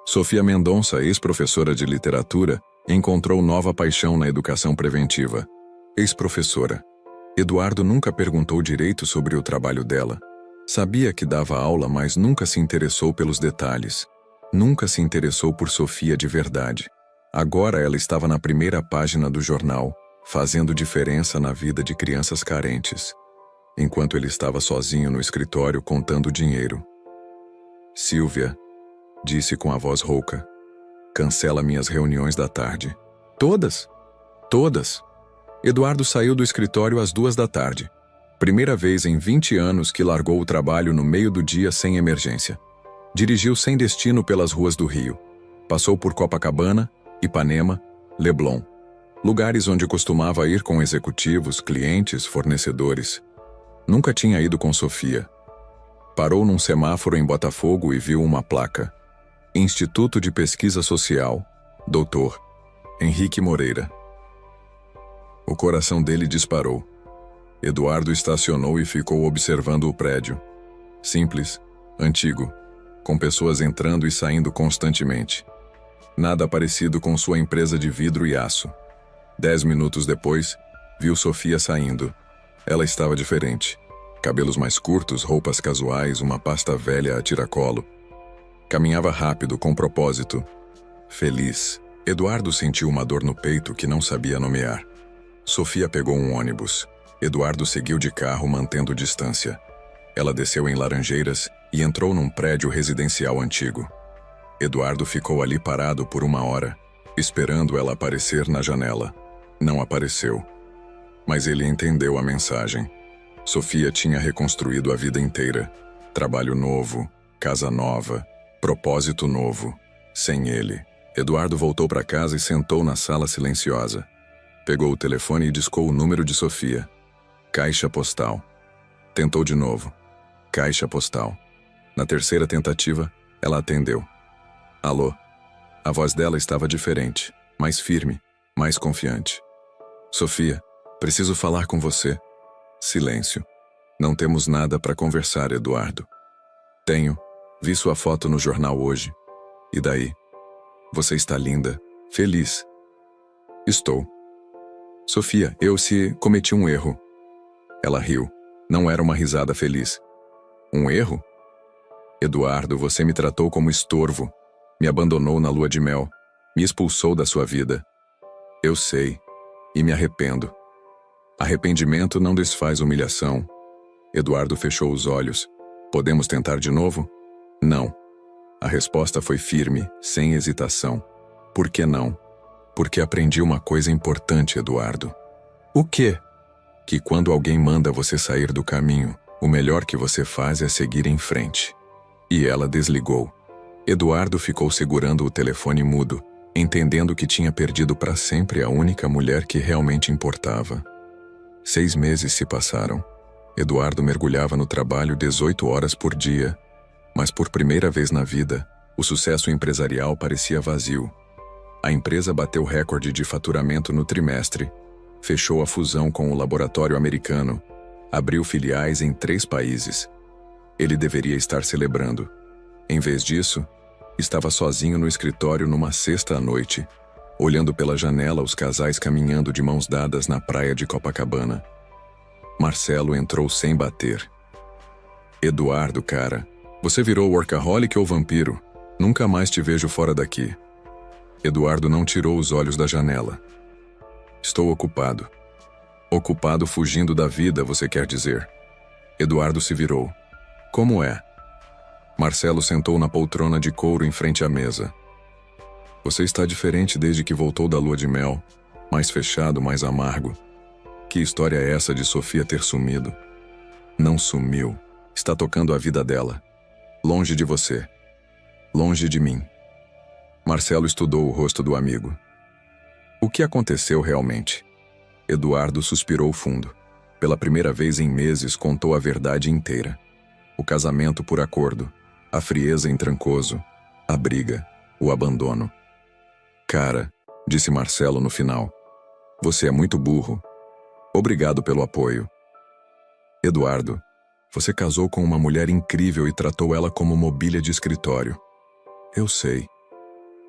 Sofia Mendonça, ex-professora de literatura, encontrou nova paixão na educação preventiva. Ex-professora. Eduardo nunca perguntou direito sobre o trabalho dela. Sabia que dava aula, mas nunca se interessou pelos detalhes. Nunca se interessou por Sofia de verdade. Agora ela estava na primeira página do jornal, fazendo diferença na vida de crianças carentes, enquanto ele estava sozinho no escritório contando dinheiro. Silvia, disse com a voz rouca, cancela minhas reuniões da tarde. Todas? Todas. Eduardo saiu do escritório às 2 da tarde. Primeira vez em 20 anos que largou o trabalho no meio do dia sem emergência. Dirigiu sem destino pelas ruas do Rio. Passou por Copacabana, Ipanema, Leblon. Lugares onde costumava ir com executivos, clientes, fornecedores. Nunca tinha ido com Sofia. Parou num semáforo em Botafogo e viu uma placa. Instituto de Pesquisa Social, Dr. Henrique Moreira. O coração dele disparou. Eduardo estacionou e ficou observando o prédio. Simples, antigo, com pessoas entrando e saindo constantemente. Nada parecido com sua empresa de vidro e aço. 10 minutos depois, viu Sofia saindo. Ela estava diferente. Cabelos mais curtos, roupas casuais, uma pasta velha a tiracolo. Caminhava rápido, com propósito. Feliz. Eduardo sentiu uma dor no peito que não sabia nomear. Sofia pegou um ônibus. Eduardo seguiu de carro, mantendo distância. Ela desceu em Laranjeiras e entrou num prédio residencial antigo. Eduardo ficou ali parado por 1 hora, esperando ela aparecer na janela. Não apareceu. Mas ele entendeu a mensagem. Sofia tinha reconstruído a vida inteira. Trabalho novo, casa nova, propósito novo. Sem ele. Eduardo voltou para casa e sentou na sala silenciosa. Pegou o telefone e discou o número de Sofia. Caixa postal. Tentou de novo. Caixa postal. Na terceira tentativa, ela atendeu. Alô. A voz dela estava diferente, mais firme, mais confiante. Sofia, preciso falar com você. Silêncio. Não temos nada para conversar, Eduardo. Tenho. Vi sua foto no jornal hoje. E daí? Você está linda, feliz. Estou. Sofia, cometi um erro. Ela riu. Não era uma risada feliz. Um erro? Eduardo, você me tratou como estorvo. Me abandonou na lua de mel. Me expulsou da sua vida. Eu sei. E me arrependo. Arrependimento não desfaz humilhação. Eduardo fechou os olhos. Podemos tentar de novo? Não. A resposta foi firme, sem hesitação. Por que não? Porque aprendi uma coisa importante, Eduardo. O quê? Que quando alguém manda você sair do caminho, o melhor que você faz é seguir em frente. E ela desligou. Eduardo ficou segurando o telefone mudo, entendendo que tinha perdido para sempre a única mulher que realmente importava. 6 meses se passaram. Eduardo mergulhava no trabalho 18 horas por dia, mas por primeira vez na vida, o sucesso empresarial parecia vazio. A empresa bateu recorde de faturamento no trimestre, fechou a fusão com o laboratório americano, abriu filiais em 3 países. Ele deveria estar celebrando. Em vez disso, estava sozinho no escritório numa sexta à noite, olhando pela janela os casais caminhando de mãos dadas na praia de Copacabana. Marcelo entrou sem bater. Eduardo, cara, você virou workaholic ou vampiro? Nunca mais te vejo fora daqui. Eduardo não tirou os olhos da janela. Estou ocupado. Ocupado fugindo da vida, você quer dizer? Eduardo se virou. Como é? Marcelo sentou na poltrona de couro em frente à mesa. Você está diferente desde que voltou da lua de mel. Mais fechado, mais amargo. Que história é essa de Sofia ter sumido? Não sumiu. Está tocando a vida dela. Longe de você. Longe de mim. Marcelo estudou o rosto do amigo. O que aconteceu realmente? Eduardo suspirou fundo. Pela primeira vez em meses contou a verdade inteira. O casamento por acordo, a frieza em Trancoso, a briga, o abandono. Cara, disse Marcelo no final, você é muito burro. Obrigado pelo apoio. Eduardo, você casou com uma mulher incrível e tratou ela como mobília de escritório. Eu sei.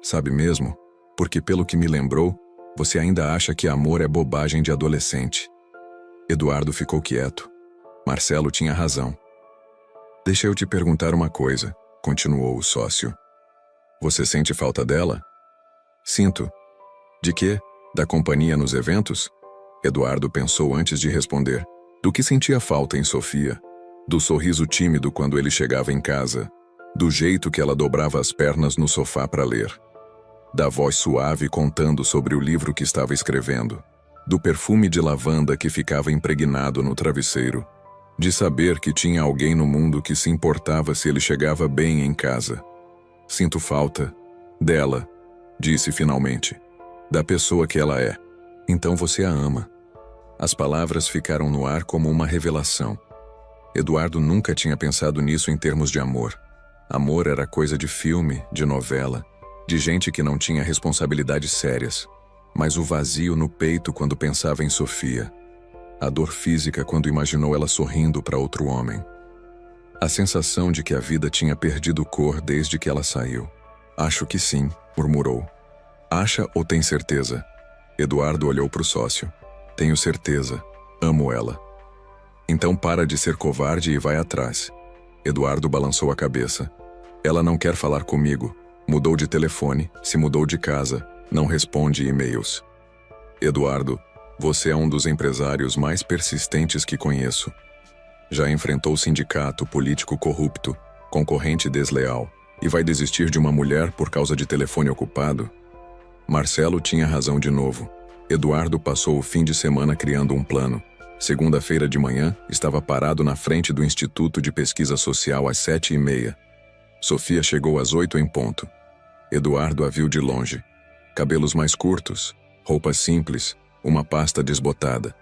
Sabe mesmo? Porque pelo que me lembrou, você ainda acha que amor é bobagem de adolescente. Eduardo ficou quieto. Marcelo tinha razão. Deixa eu te perguntar uma coisa, continuou o sócio. Você sente falta dela? Sinto. De quê? Da companhia nos eventos? Eduardo pensou antes de responder. Do que sentia falta em Sofia? Do sorriso tímido quando ele chegava em casa, do jeito que ela dobrava as pernas no sofá para ler, da voz suave contando sobre o livro que estava escrevendo, do perfume de lavanda que ficava impregnado no travesseiro, de saber que tinha alguém no mundo que se importava se ele chegava bem em casa. Sinto falta dela, disse finalmente, da pessoa que ela é. Então você a ama. As palavras ficaram no ar como uma revelação. Eduardo nunca tinha pensado nisso em termos de amor. Amor era coisa de filme, de novela, de gente que não tinha responsabilidades sérias. Mas o vazio no peito quando pensava em Sofia. A dor física quando imaginou ela sorrindo para outro homem. A sensação de que a vida tinha perdido cor desde que ela saiu. Acho que sim, murmurou. Acha ou tem certeza? Eduardo olhou para o sócio. Tenho certeza. Amo ela. Então para de ser covarde e vai atrás. Eduardo balançou a cabeça. Ela não quer falar comigo. Mudou de telefone, se mudou de casa, não responde e-mails. Eduardo, você é um dos empresários mais persistentes que conheço. Já enfrentou sindicato, político corrupto, concorrente desleal, e vai desistir de uma mulher por causa de telefone ocupado? Marcelo tinha razão de novo. Eduardo passou o fim de semana criando um plano. Segunda-feira de manhã, estava parado na frente do Instituto de Pesquisa Social às 7h30. Sofia chegou às 8 em ponto. Eduardo a viu de longe. Cabelos mais curtos, roupas simples, uma pasta desbotada.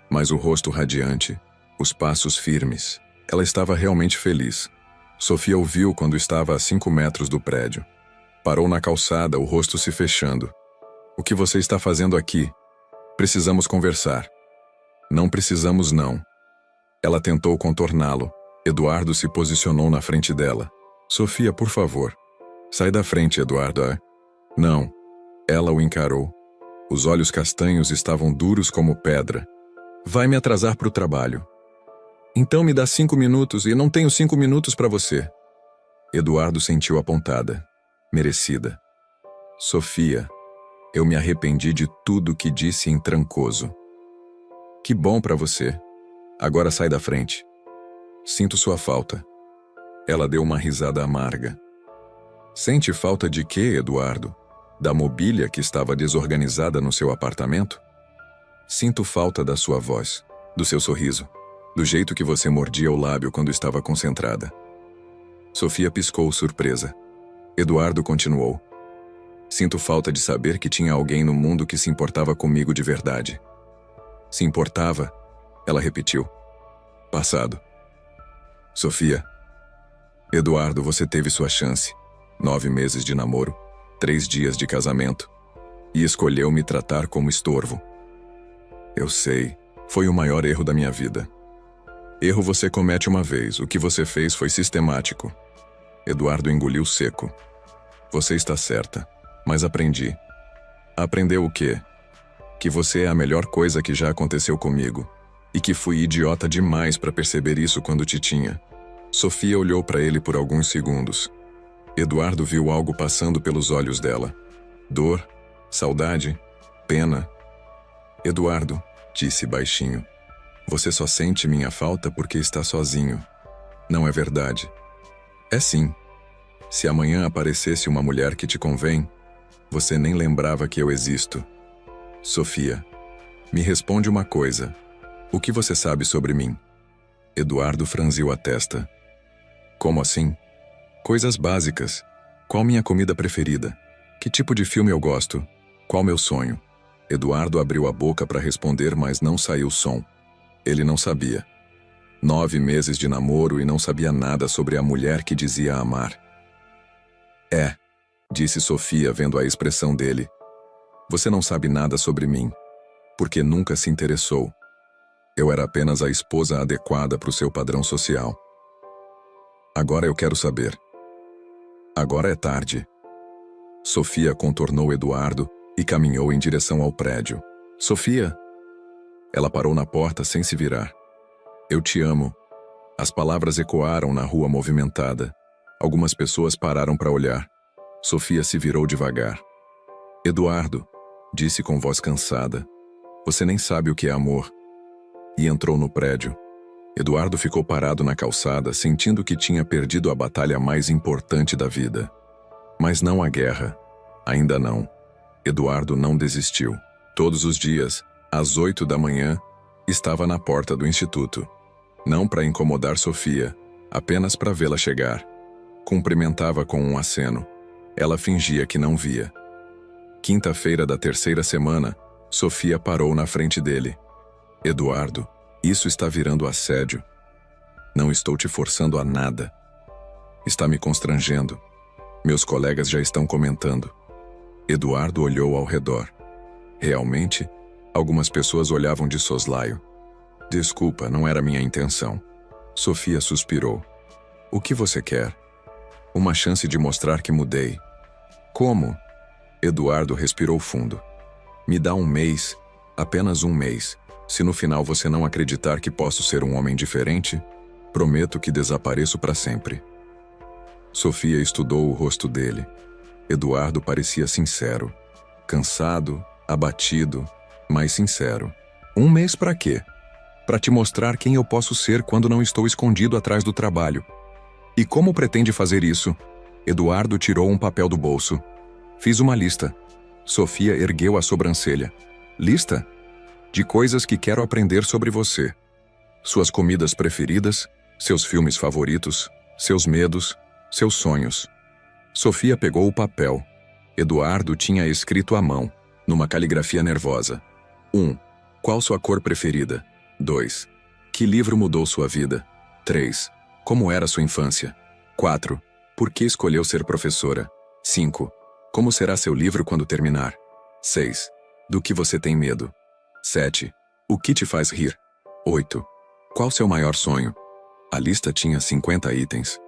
Mas o rosto radiante, os passos firmes. Ela estava realmente feliz. Sofia o viu quando estava a 5 metros do prédio. Parou na calçada, o rosto se fechando. O que você está fazendo aqui? Precisamos conversar. Não precisamos não. Ela tentou contorná-lo. Eduardo se posicionou na frente dela. Sofia, por favor. Sai da frente, Eduardo. Não. Ela o encarou. Os olhos castanhos estavam duros como pedra. Vai me atrasar para o trabalho. Então me dá 5 minutos e não tenho 5 minutos para você. Eduardo sentiu a pontada. Merecida. Sofia, eu me arrependi de tudo que disse em Trancoso. Que bom para você. Agora sai da frente. Sinto sua falta. Ela deu uma risada amarga. Sente falta de quê, Eduardo? Da mobília que estava desorganizada no seu apartamento? Sinto falta da sua voz, do seu sorriso, do jeito que você mordia o lábio quando estava concentrada. Sofia piscou surpresa. Eduardo continuou. Sinto falta de saber que tinha alguém no mundo que se importava comigo de verdade. Se importava, ela repetiu. Passado. Sofia. Eduardo, você teve sua chance. 9 meses de namoro, 3 dias de casamento. E escolheu me tratar como estorvo. Eu sei, foi o maior erro da minha vida. Erro você comete uma vez, o que você fez foi sistemático. Eduardo engoliu seco. Você está certa, mas aprendi. Aprendeu o quê? Que você é a melhor coisa que já aconteceu comigo. E que fui idiota demais para perceber isso quando te tinha. Sofia olhou para ele por alguns segundos. Eduardo viu algo passando pelos olhos dela. Dor, saudade, pena. Eduardo, disse baixinho, você só sente minha falta porque está sozinho. Não é verdade. É sim. Se amanhã aparecesse uma mulher que te convém, você nem lembrava que eu existo. Sofia, me responde uma coisa. O que você sabe sobre mim? Eduardo franziu a testa. Como assim? Coisas básicas. Qual minha comida preferida? Que tipo de filme eu gosto? Qual meu sonho? Eduardo abriu a boca para responder, mas não saiu som. Ele não sabia. 9 meses de namoro e não sabia nada sobre a mulher que dizia amar. É, disse Sofia vendo a expressão dele. Você não sabe nada sobre mim, porque nunca se interessou. Eu era apenas a esposa adequada para o seu padrão social. Agora eu quero saber. Agora é tarde. Sofia contornou Eduardo e caminhou em direção ao prédio. Sofia! Ela parou na porta sem se virar. Eu te amo. As palavras ecoaram na rua movimentada. Algumas pessoas pararam para olhar. Sofia se virou devagar. Eduardo, disse com voz cansada, você nem sabe o que é amor. E entrou no prédio. Eduardo ficou parado na calçada, sentindo que tinha perdido a batalha mais importante da vida. Mas não a guerra. Ainda não. Eduardo não desistiu. Todos os dias, às 8 da manhã, estava na porta do instituto. Não para incomodar Sofia, apenas para vê-la chegar. Cumprimentava com um aceno. Ela fingia que não via. Quinta-feira da terceira semana, Sofia parou na frente dele. Eduardo, isso está virando assédio. Não estou te forçando a nada. Está me constrangendo. Meus colegas já estão comentando. Eduardo olhou ao redor. Realmente, algumas pessoas olhavam de soslaio. Desculpa, não era minha intenção. Sofia suspirou. O que você quer? Uma chance de mostrar que mudei. Como? Eduardo respirou fundo. Me dá um mês, apenas um mês. Se no final você não acreditar que posso ser um homem diferente, prometo que desapareço para sempre. Sofia estudou o rosto dele. Eduardo parecia sincero. Cansado, abatido, mas sincero. Um mês para quê? Para te mostrar quem eu posso ser quando não estou escondido atrás do trabalho. E como pretende fazer isso? Eduardo tirou um papel do bolso. Fiz uma lista. Sofia ergueu a sobrancelha. Lista? De coisas que quero aprender sobre você. Suas comidas preferidas, seus filmes favoritos, seus medos, seus sonhos. Sofia pegou o papel. Eduardo tinha escrito à mão, numa caligrafia nervosa. 1. Qual sua cor preferida? 2. Que livro mudou sua vida? 3. Como era sua infância? 4. Por que escolheu ser professora? 5. Como será seu livro quando terminar? 6. Do que você tem medo? 7. O que te faz rir? 8. Qual seu maior sonho? A lista tinha 50 itens.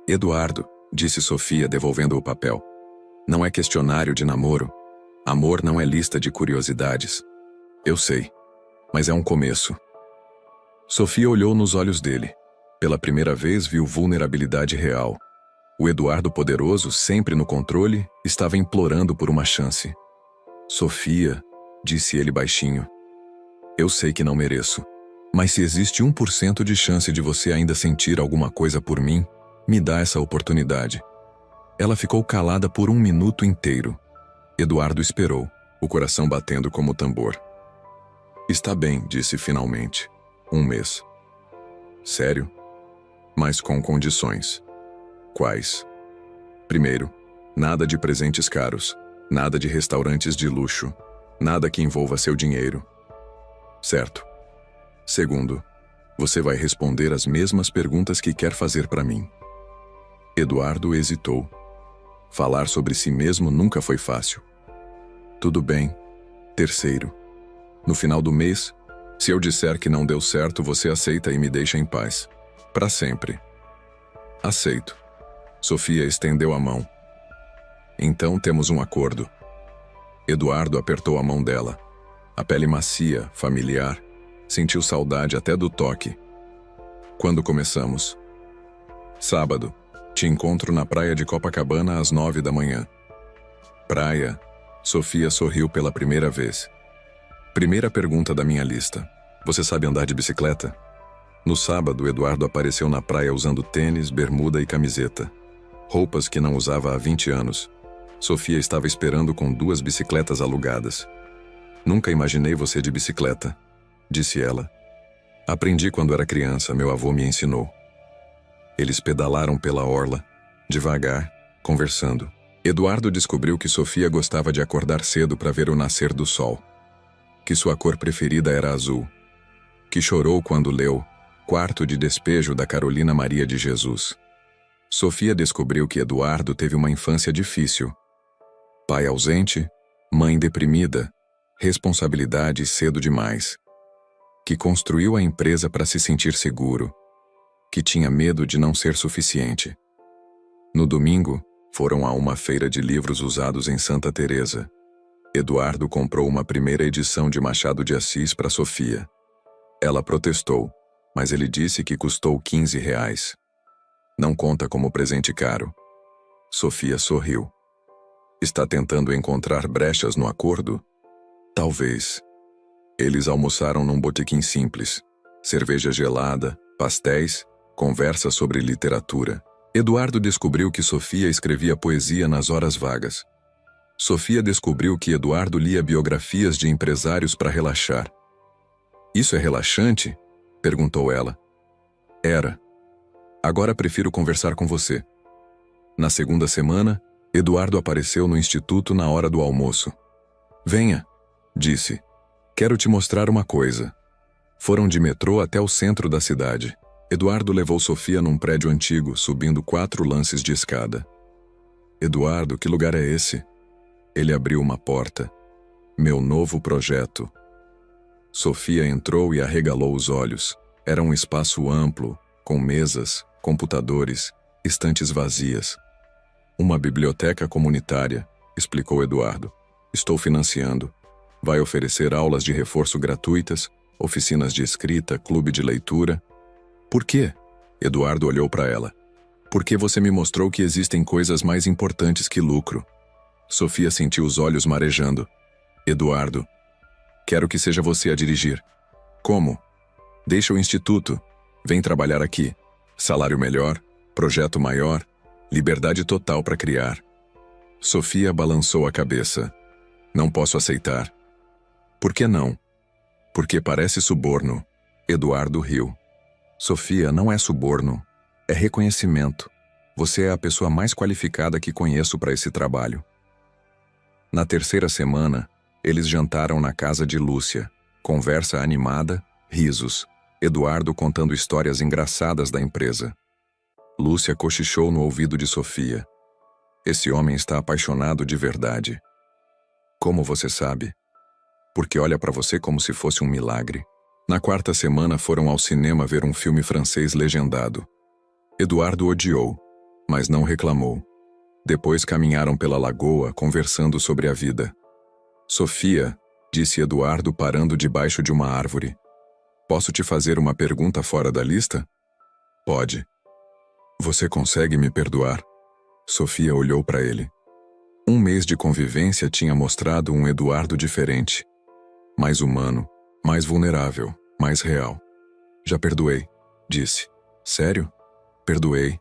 Eduardo, disse Sofia devolvendo o papel. Não é questionário de namoro. Amor não é lista de curiosidades. Eu sei, mas é um começo. Sofia olhou nos olhos dele. Pela primeira vez viu vulnerabilidade real. O Eduardo poderoso, sempre no controle, estava implorando por uma chance. Sofia, disse ele baixinho. Eu sei que não mereço. Mas se existe 1% de chance de você ainda sentir alguma coisa por mim, me dá essa oportunidade. Ela ficou calada por 1 minuto inteiro. Eduardo esperou, o coração batendo como tambor. Está bem, disse finalmente. 1 mês. Sério? Mas com condições. Quais? Primeiro, nada de presentes caros, nada de restaurantes de luxo, nada que envolva seu dinheiro. Certo. Segundo, você vai responder as mesmas perguntas que quer fazer para mim. Eduardo hesitou. Falar sobre si mesmo nunca foi fácil. Tudo bem. Terceiro, no final do mês, se eu disser que não deu certo, você aceita e me deixa em paz. Para sempre. Aceito. Sofia estendeu a mão. Então temos um acordo. Eduardo apertou a mão dela. A pele macia, familiar, sentiu saudade até do toque. Quando começamos? Sábado. Te encontro na praia de Copacabana às 9 da manhã. Praia. Sofia sorriu pela primeira vez. Primeira pergunta da minha lista. Você sabe andar de bicicleta? No sábado, Eduardo apareceu na praia usando tênis, bermuda e camiseta. Roupas que não usava há 20 anos. Sofia estava esperando com 2 bicicletas alugadas. Nunca imaginei você de bicicleta, disse ela. Aprendi quando era criança, meu avô me ensinou. Eles pedalaram pela orla, devagar, conversando. Eduardo descobriu que Sofia gostava de acordar cedo para ver o nascer do sol. Que sua cor preferida era azul. Que chorou quando leu Quarto de Despejo da Carolina Maria de Jesus. Sofia descobriu que Eduardo teve uma infância difícil. Pai ausente, mãe deprimida, responsabilidade cedo demais. Que construiu a empresa para se sentir seguro. Que tinha medo de não ser suficiente. No domingo, foram a uma feira de livros usados em Santa Teresa. Eduardo comprou uma primeira edição de Machado de Assis para Sofia. Ela protestou, mas ele disse que custou R$ 15. Não conta como presente caro. Sofia sorriu. Está tentando encontrar brechas no acordo? Talvez. Eles almoçaram num botequim simples. Cerveja gelada, pastéis, conversa sobre literatura. Eduardo descobriu que Sofia escrevia poesia nas horas vagas. Sofia descobriu que Eduardo lia biografias de empresários para relaxar. Isso é relaxante? Perguntou ela. Era. Agora prefiro conversar com você. Na segunda semana, Eduardo apareceu no instituto na hora do almoço. Venha, disse. Quero te mostrar uma coisa. Foram de metrô até o centro da cidade. Eduardo levou Sofia num prédio antigo, subindo 4 lances de escada. Eduardo, que lugar é esse? Ele abriu uma porta. Meu novo projeto. Sofia entrou e arregalou os olhos. Era um espaço amplo, com mesas, computadores, estantes vazias. Uma biblioteca comunitária, explicou Eduardo. Estou financiando. Vai oferecer aulas de reforço gratuitas, oficinas de escrita, clube de leitura. Por quê? Eduardo olhou para ela. Porque você me mostrou que existem coisas mais importantes que lucro. Sofia sentiu os olhos marejando. Eduardo, quero que seja você a dirigir. Como? Deixa o instituto. Vem trabalhar aqui. Salário melhor, projeto maior, liberdade total para criar. Sofia balançou a cabeça. Não posso aceitar. Por que não? Porque parece suborno. Eduardo riu. Sofia, não é suborno. É reconhecimento. Você é a pessoa mais qualificada que conheço para esse trabalho. Na terceira semana, eles jantaram na casa de Lúcia. Conversa animada, risos. Eduardo contando histórias engraçadas da empresa. Lúcia cochichou no ouvido de Sofia. Esse homem está apaixonado de verdade. Como você sabe? Porque olha para você como se fosse um milagre. Na quarta semana foram ao cinema ver um filme francês legendado. Eduardo odiou, mas não reclamou. Depois caminharam pela lagoa, conversando sobre a vida. Sofia, disse Eduardo parando debaixo de uma árvore. Posso te fazer uma pergunta fora da lista? Pode. Você consegue me perdoar? Sofia olhou para ele. Um mês de convivência tinha mostrado um Eduardo diferente. Mais humano, mais vulnerável, mais real. Já perdoei, disse. Sério? Perdoei.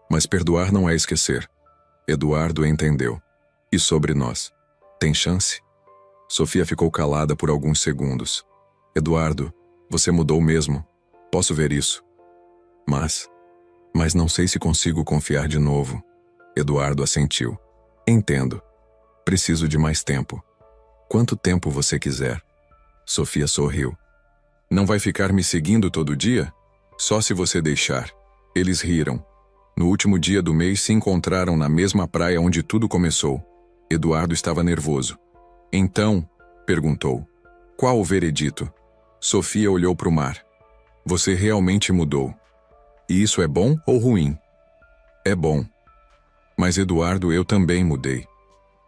Mas perdoar não é esquecer. Eduardo entendeu. E sobre nós? Tem chance? Sofia ficou calada por alguns segundos. Eduardo, você mudou mesmo. Posso ver isso. Mas não sei se consigo confiar de novo. Eduardo assentiu. Entendo. Preciso de mais tempo. Quanto tempo você quiser? Sofia sorriu. Não vai ficar me seguindo todo dia? Só se você deixar. Eles riram. No último dia do mês se encontraram na mesma praia onde tudo começou. Eduardo estava nervoso. Então, perguntou. Qual o veredito? Sofia olhou para o mar. Você realmente mudou. E isso é bom ou ruim? É bom. Mas Eduardo, eu também mudei.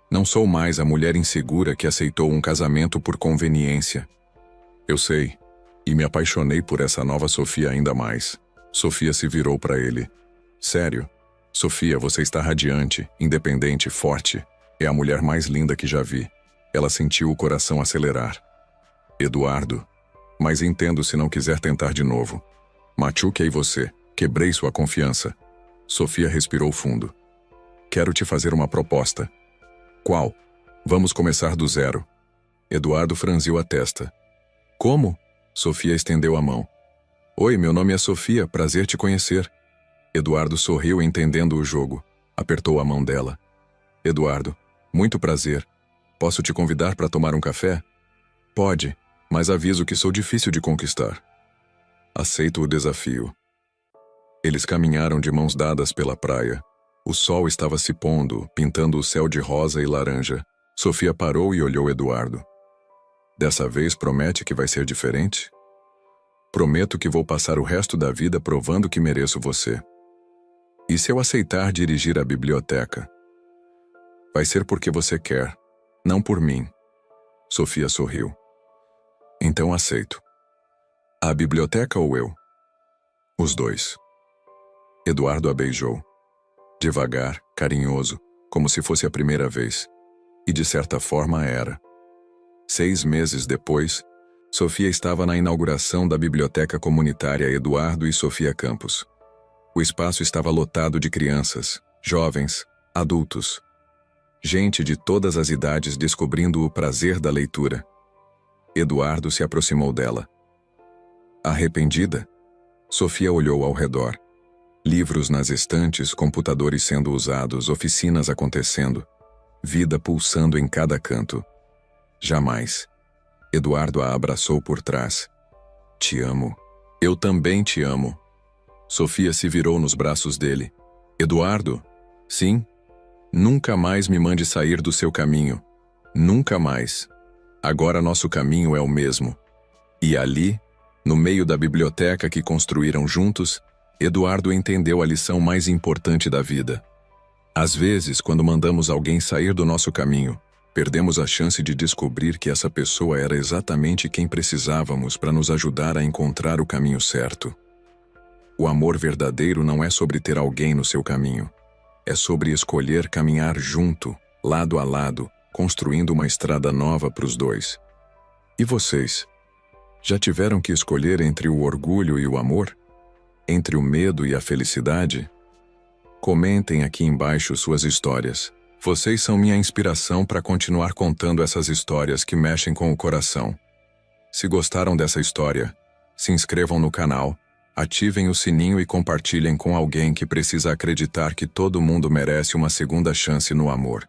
Não sou mais a mulher insegura que aceitou um casamento por conveniência. Eu sei. E me apaixonei por essa nova Sofia ainda mais. Sofia se virou para ele. Sério? Sofia, você está radiante, independente, forte. É a mulher mais linda que já vi. Ela sentiu o coração acelerar. Eduardo. Mas entendo se não quiser tentar de novo. Machuquei você. Quebrei sua confiança. Sofia respirou fundo. Quero te fazer uma proposta. Qual? Vamos começar do zero. Eduardo franziu a testa. Como? Sofia estendeu a mão. Oi, meu nome é Sofia, prazer te conhecer. Eduardo sorriu entendendo o jogo. Apertou a mão dela. Eduardo, muito prazer. Posso te convidar para tomar um café? Pode, mas aviso que sou difícil de conquistar. Aceito o desafio. Eles caminharam de mãos dadas pela praia. O sol estava se pondo, pintando o céu de rosa e laranja. Sofia parou e olhou Eduardo. Dessa vez promete que vai ser diferente? Prometo que vou passar o resto da vida provando que mereço você. E se eu aceitar dirigir a biblioteca? Vai ser porque você quer, não por mim. Sofia sorriu. Então aceito. A biblioteca ou eu? Os dois. Eduardo a beijou. Devagar, carinhoso, como se fosse a primeira vez. E de certa forma era. 6 meses depois, Sofia estava na inauguração da biblioteca comunitária Eduardo e Sofia Campos. O espaço estava lotado de crianças, jovens, adultos. Gente de todas as idades descobrindo o prazer da leitura. Eduardo se aproximou dela. Arrependida? Sofia olhou ao redor. Livros nas estantes, computadores sendo usados, oficinas acontecendo. Vida pulsando em cada canto. Jamais. Eduardo a abraçou por trás. Te amo. Eu também te amo. Sofia se virou nos braços dele. Eduardo? Sim? Nunca mais me mande sair do seu caminho. Nunca mais. Agora nosso caminho é o mesmo. E ali, no meio da biblioteca que construíram juntos, Eduardo entendeu a lição mais importante da vida. Às vezes, quando mandamos alguém sair do nosso caminho, perdemos a chance de descobrir que essa pessoa era exatamente quem precisávamos para nos ajudar a encontrar o caminho certo. O amor verdadeiro não é sobre ter alguém no seu caminho. É sobre escolher caminhar junto, lado a lado, construindo uma estrada nova para os dois. E vocês? Já tiveram que escolher entre o orgulho e o amor? Entre o medo e a felicidade? Comentem aqui embaixo suas histórias. Vocês são minha inspiração para continuar contando essas histórias que mexem com o coração. Se gostaram dessa história, se inscrevam no canal, ativem o sininho e compartilhem com alguém que precisa acreditar que todo mundo merece uma segunda chance no amor.